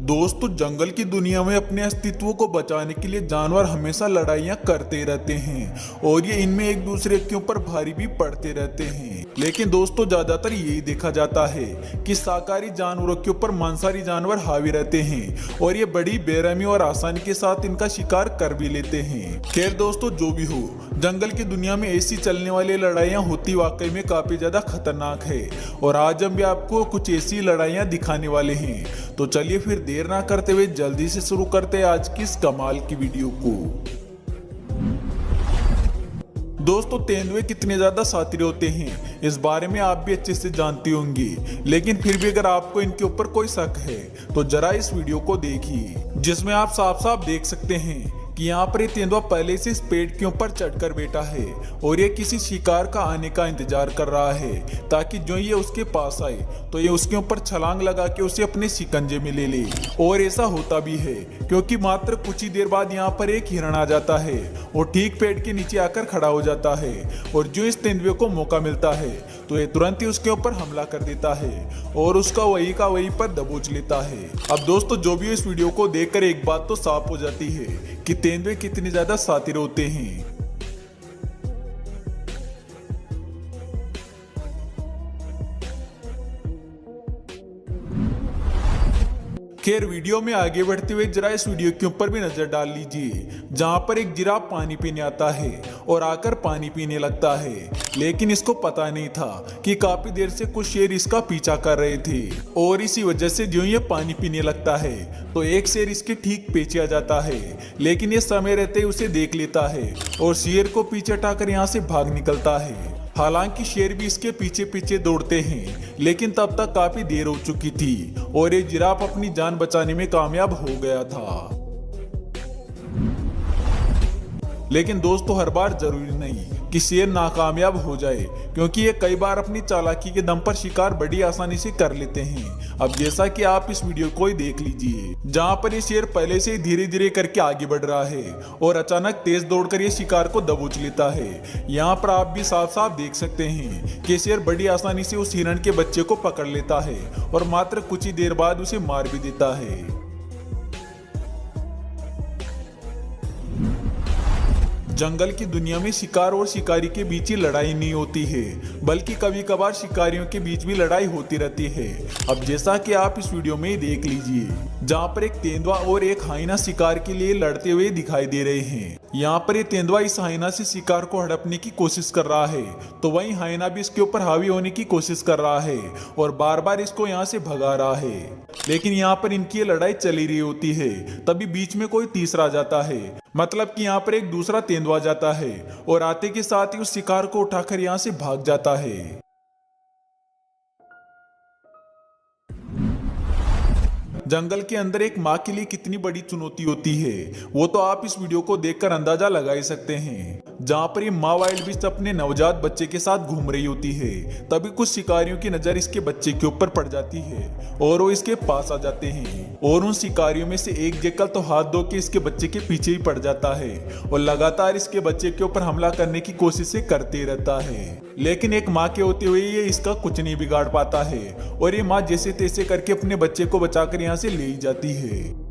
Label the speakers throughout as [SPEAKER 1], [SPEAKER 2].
[SPEAKER 1] दोस्तों, जंगल की दुनिया में अपने अस्तित्व को बचाने के लिए जानवर हमेशा लड़ाइयाँ करते रहते हैं और ये इनमें एक दूसरे के ऊपर भारी भी पड़ते रहते हैं। लेकिन दोस्तों, ज्यादातर यही देखा जाता है कि शाकाहारी जानवरों के ऊपर मांसाहारी जानवर हावी रहते हैं और ये बड़ी बेरहमी और आसानी के साथ इनका शिकार कर भी लेते हैं। खैर दोस्तों, जो भी हो, जंगल की दुनिया में ऐसी चलने वाली लड़ाइयाँ होती वाकई में काफी ज्यादा खतरनाक है और आज हम भी आपको कुछ ऐसी लड़ाइयाँ दिखाने वाले हैं। तो चलिए फिर देर ना करते हुए जल्दी से शुरू करते हैं आज की इस कमाल की वीडियो को। दोस्तों, तेंदुए कितने ज्यादा शातिर होते हैं इस बारे में आप भी अच्छे से जानती होंगी, लेकिन फिर भी अगर आपको इनके ऊपर कोई शक है तो जरा इस वीडियो को देखिए, जिसमें आप साफ साफ देख सकते हैं कि यहाँ पर ये तेंदुआ पहले से इस पेड़ के ऊपर चढ़कर बैठा है और ये किसी शिकार का आने का इंतजार कर रहा है ताकि जो ये उसके पास आए तो ये उसके ऊपर छलांग लगा के उसे अपने शिकंजे में ले ले। और ऐसा होता भी है क्योंकि मात्र कुछ ही देर बाद यहाँ पर एक हिरण आ जाता है और ठीक पेड़ के नीचे आकर खड़ा हो जाता है और जो इस तेंदुए को मौका मिलता है तो ये तुरंत ही उसके ऊपर हमला कर देता है और उसका वही का वही पर दबोच लेता है। अब दोस्तों, जो भी इस वीडियो को देखकर एक बात तो साफ हो जाती है कि तेंदुए कितने ज्यादा शातिर होते हैं। खैर, वीडियो में आगे बढ़ते हुए जरा इस वीडियो के ऊपर भी नजर डाल लीजिए, जहां पर एक जिराफ पानी पीने आता है और आकर पानी पीने लगता है, लेकिन इसको पता नहीं था कि काफी देर से कुछ शेर इसका पीछा कर रहे थे और इसी वजह से जो ये पानी पीने लगता है तो एक शेर इसके ठीक पीछे आ जाता है, लेकिन ये समय रहते ही उसे देख लेता है और शेर को पीछे हटाकर यहाँ से भाग निकलता है। हालांकि शेर भी इसके पीछे पीछे दौड़ते हैं, लेकिन तब तक काफी देर हो चुकी थी और ये जिराफ अपनी जान बचाने में कामयाब हो गया था। लेकिन दोस्तों, हर बार जरूरी नहीं कि शेर नाकामयाब हो जाए, क्योंकि ये कई बार अपनी चालाकी के दम पर शिकार बड़ी आसानी से कर लेते हैं। अब जैसा कि आप इस वीडियो को ही देख लीजिए, जहां पर ये शेर पहले से धीरे धीरे करके आगे बढ़ रहा है और अचानक तेज दौड़कर ये शिकार को दबोच लेता है। यहाँ पर आप भी साफ साफ देख सकते हैं कि शेर बड़ी आसानी से उस हिरण के बच्चे को पकड़ लेता है और मात्र कुछ ही देर बाद उसे मार भी देता है। जंगल की दुनिया में शिकार और शिकारी के बीच ही लड़ाई नहीं होती है, बल्कि कभी कभार शिकारियों के बीच भी लड़ाई होती रहती है। अब जैसा कि आप इस वीडियो में ही देख लीजिए, जहां पर एक तेंदुआ और एक हाइना शिकार के लिए लड़ते हुए दिखाई दे रहे हैं। यहाँ पर ये तेंदुआ इस हाइना से शिकार को हड़पने की कोशिश कर रहा है, तो वहीं हाइना भी इसके ऊपर हावी होने की कोशिश कर रहा है और बार बार इसको यहाँ से भगा रहा है। लेकिन यहाँ पर इनकी ये लड़ाई चली रही होती है, तभी बीच में कोई तीसरा आ जाता है, मतलब कि यहाँ पर एक दूसरा तेंदुआ जाता है और आते के साथ ही उस शिकार को उठाकर यहाँ से भाग जाता है। जंगल के अंदर एक माँ के लिए कितनी बड़ी चुनौती होती है वो तो आप इस वीडियो को देखकर अंदाजा लगा ही सकते हैं। जहाँ पर ये माँ वाइल्ड बीस्ट अपने नवजात बच्चे के साथ घूम रही होती है, तभी कुछ शिकारियों की नजर इसके बच्चे के ऊपर पड़ जाती है और वो इसके पास आ जाते हैं और उन शिकारियों में से एक जेकल तो हाथ धो के इसके बच्चे के पीछे ही पड़ जाता है और लगातार इसके बच्चे के ऊपर हमला करने की कोशिश करते रहता है। लेकिन एक माँ के होते हुए ये इसका कुछ नहीं बिगाड़ पाता है और ये माँ जैसे तैसे करके अपने बच्चे को बचाकर यहाँ से ले जाती है।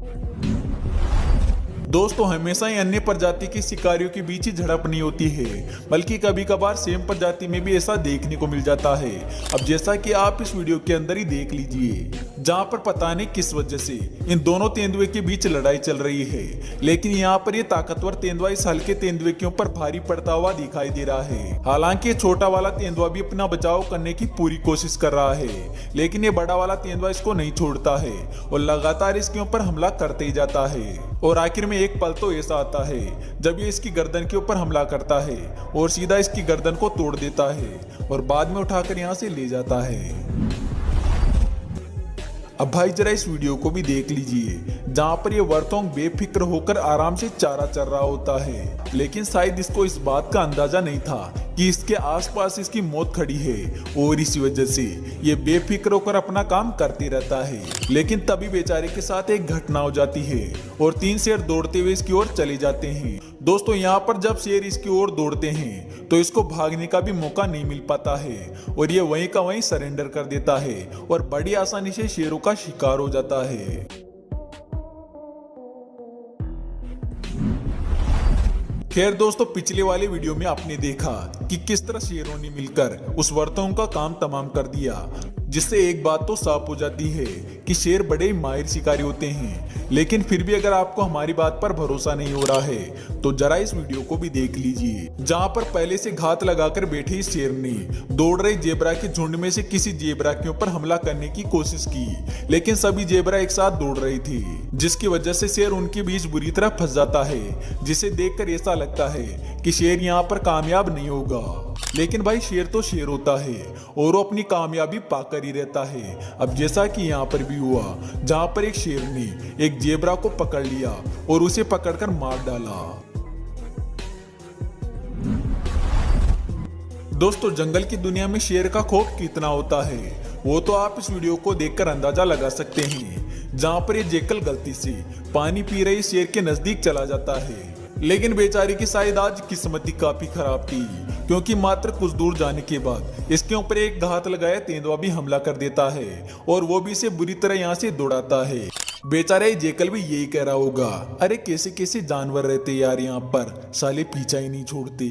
[SPEAKER 1] दोस्तों, हमेशा ही अन्य प्रजाति के शिकारियों के बीच ही झड़प नहीं होती है, बल्कि कभी कभार सेम प्रजाति में भी ऐसा देखने को मिल जाता है। अब जैसा कि आप इस वीडियो के अंदर ही देख लीजिए, जहां पर पता नहीं किस वजह से इन दोनों तेंदुए के बीच लड़ाई चल रही है, लेकिन यहाँ पर ये ताकतवर तेंदुआ इस हल्के तेंदुए के ऊपर भारी पड़ता हुआ दिखाई दे रहा है। हालांकि छोटा वाला तेंदुआ भी अपना बचाव करने की पूरी कोशिश कर रहा है, लेकिन ये बड़ा वाला तेंदुआ इसको नहीं छोड़ता है और लगातार इसके ऊपर हमला करते ही जाता है। और आखिर में एक पल तो ऐसा आता है जब ये इसकी गर्दन के ऊपर हमला करता है और सीधा इसकी गर्दन को तोड़ देता है और बाद में उठाकर यहाँ से ले जाता है। अब भाई जरा इस वीडियो को भी देख लीजिए, जहाँ पर ये वर्तोंग बेफिक्र होकर आराम से चारा चर रहा होता है, लेकिन शायद इसको इस बात का अंदाजा नहीं था कि इसके आसपास इसकी मौत खड़ी है और इसी वजह से ये बेफिक्र होकर अपना काम करते रहता है। लेकिन तभी बेचारे के साथ एक घटना हो जाती है और 3 शेर दौड़ते हुए इसकी ओर चले जाते हैं। दोस्तों, यहाँ पर जब शेर इसकी ओर दौड़ते हैं तो इसको भागने का भी मौका नहीं मिल पाता है और ये वहीं का वहीं सरेंडर कर देता है और बड़ी आसानी से शेरों का शिकार हो जाता है। खैर दोस्तों, पिछले वाले वीडियो में आपने देखा कि किस तरह शेरों ने मिलकर उस वर्तों का काम तमाम कर दिया, जिससे एक बात तो साफ हो जाती है कि शेर बड़े ही माहिर शिकारी होते हैं। लेकिन फिर भी अगर आपको हमारी बात पर भरोसा नहीं हो रहा है तो जरा इस वीडियो को भी देख लीजिए, जहां पर पहले से घात लगाकर बैठे इस शेर ने दौड़ रहे जेबरा के झुंड में से किसी जेबरा के ऊपर हमला करने की कोशिश की, लेकिन सभी जेबरा एक साथ दौड़ रही थी, जिसकी वजह से शेर उनके बीच बुरी तरह फंस जाता है, जिसे देखकर ऐसा लगता है कि शेर यहाँ पर कामयाब नहीं होगा। लेकिन भाई शेर तो शेर होता है और वो अपनी कामयाबी पाकर ही रहता है। अब जैसा कि यहाँ पर भी हुआ, जहाँ पर एक शेर ने एक जेबरा को पकड़ लिया और उसे पकड़कर मार डाला। दोस्तों, जंगल की दुनिया में शेर का खौफ कितना होता है वो तो आप इस वीडियो को देखकर अंदाजा लगा सकते हैं, जहाँ पर ये जेकल गलती से पानी पी रही शेर के नजदीक चला जाता है। लेकिन बेचारी की शायद आज किस्मत ही काफी खराब थी, क्योंकि मात्र कुछ दूर जाने के बाद इसके ऊपर एक घात लगाया तेंदुआ भी हमला कर देता है और वो भी इसे बुरी तरह यहाँ से दौड़ाता है। बेचारा ये जेकल भी यही कह रहा होगा, अरे कैसे कैसे जानवर रहते यार यहाँ पर, साले पीछा ही नहीं छोड़ते।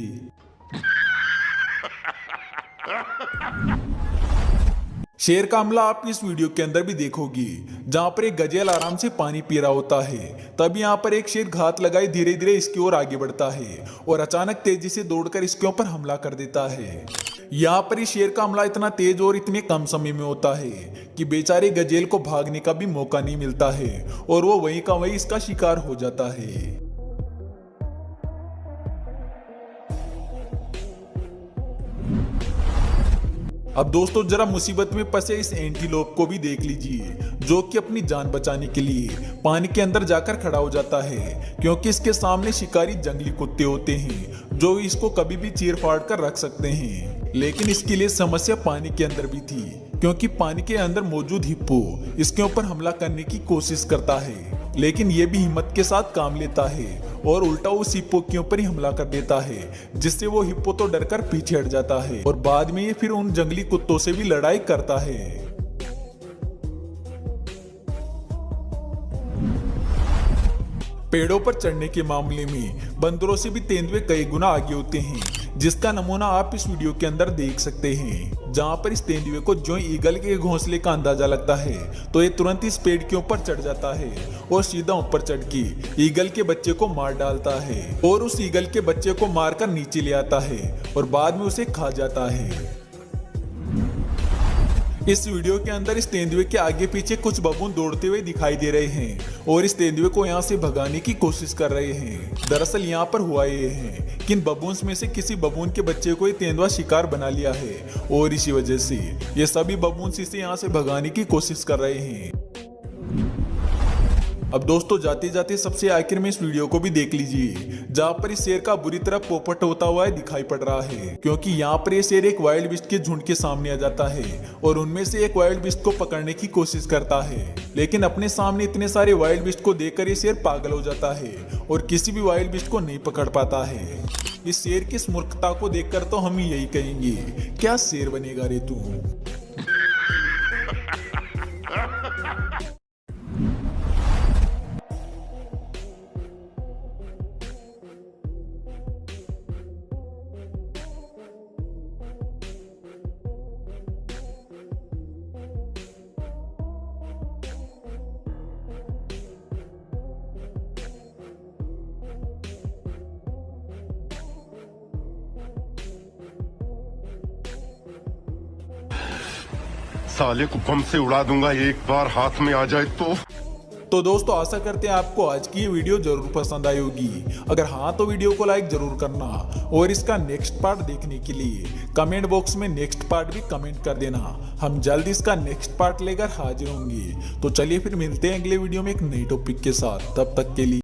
[SPEAKER 1] शेर का हमला आप इस वीडियो के अंदर भी देखोगी, जहां पर एक गजेल आराम से पानी पी रहा होता है। तब यहाँ पर एक शेर घात लगाए धीरे धीरे इसकी ओर आगे बढ़ता है और अचानक तेजी से दौड़कर इसके ऊपर हमला कर देता है। यहाँ पर इस शेर का हमला इतना तेज और इतने कम समय में होता है कि बेचारे गजेल को भागने का भी मौका नहीं मिलता है और वो वहीं का वहीं इसका शिकार हो जाता है। अब दोस्तों, जरा मुसीबत में फंसे इस एंटीलोप को भी देख लीजिए, जो कि अपनी जान बचाने के लिए पानी के अंदर जाकर खड़ा हो जाता है, क्योंकि इसके सामने शिकारी जंगली कुत्ते होते हैं जो इसको कभी भी चीर फाड़ कर रख सकते हैं। लेकिन इसके लिए समस्या पानी के अंदर भी थी, क्योंकि पानी के अंदर मौजूद हिप्पो इसके ऊपर हमला करने की कोशिश करता है, लेकिन ये भी हिम्मत के साथ काम लेता है और उल्टा उस हिप्पो के ऊपर ही हमला कर देता है, जिससे वो हिप्पो तो डरकर पीछे हट जाता है और बाद में ये फिर उन जंगली कुत्तों से भी लड़ाई करता है। पेड़ों पर चढ़ने के मामले में बंदरों से भी तेंदुए कई गुना आगे होते हैं, जिसका नमूना आप इस वीडियो के अंदर देख सकते हैं, जहां पर इस तेंदुए को जो ईगल के घोंसले का अंदाजा लगता है तो ये तुरंत इस पेड़ के ऊपर चढ़ जाता है और सीधा ऊपर चढ़ के ईगल के बच्चे को मार डालता है और उस ईगल के बच्चे को मारकर नीचे ले आता है और बाद में उसे खा जाता है। इस वीडियो के अंदर इस तेंदुए के आगे पीछे कुछ बबून दौड़ते हुए दिखाई दे रहे हैं और इस तेंदुए को यहाँ से भगाने की कोशिश कर रहे हैं। दरअसल यहाँ पर हुआ ये है कि इन बबून्स में से किसी बबून के बच्चे को ये तेंदुआ शिकार बना लिया है और इसी वजह से ये सभी बबून्स इसे यहाँ से भगाने की कोशिश कर रहे हैं। अब दोस्तों, जाते जाते सबसे आखिर में इस वीडियो को भी देख लीजिए, जहाँ पर इस शेर का बुरी तरह पोपट होता हुआ दिखाई पड़ रहा है, क्योंकि यहाँ पर ये शेर एक वाइल्ड बीस्ट के झुंड के सामने आ जाता है और उनमें से एक वाइल्ड बीस्ट को पकड़ने की कोशिश करता है। लेकिन अपने सामने इतने सारे वाइल्ड बीस्ट को देखकर ये शेर पागल हो जाता है और किसी भी वाइल्ड बीस्ट को नहीं पकड़ पाता है। इस शेर की इस मूर्खता को देखकर तो हम यही कहेंगे, क्या शेर बनेगा रे तू।
[SPEAKER 2] साले को बम से उड़ा दूंगा एक बार हाथ में आ जाए तो
[SPEAKER 1] दोस्तों, आशा करते हैं आपको आज की ये वीडियो जरूर पसंद आई होगी। अगर हाँ तो वीडियो को लाइक जरूर करना और इसका नेक्स्ट पार्ट देखने के लिए कमेंट बॉक्स में नेक्स्ट पार्ट भी कमेंट कर देना। हम जल्द इसका नेक्स्ट पार्ट लेकर हाजिर होंगे। तो चलिए फिर मिलते हैं अगले वीडियो में एक नई टॉपिक के साथ। तब तक के लिए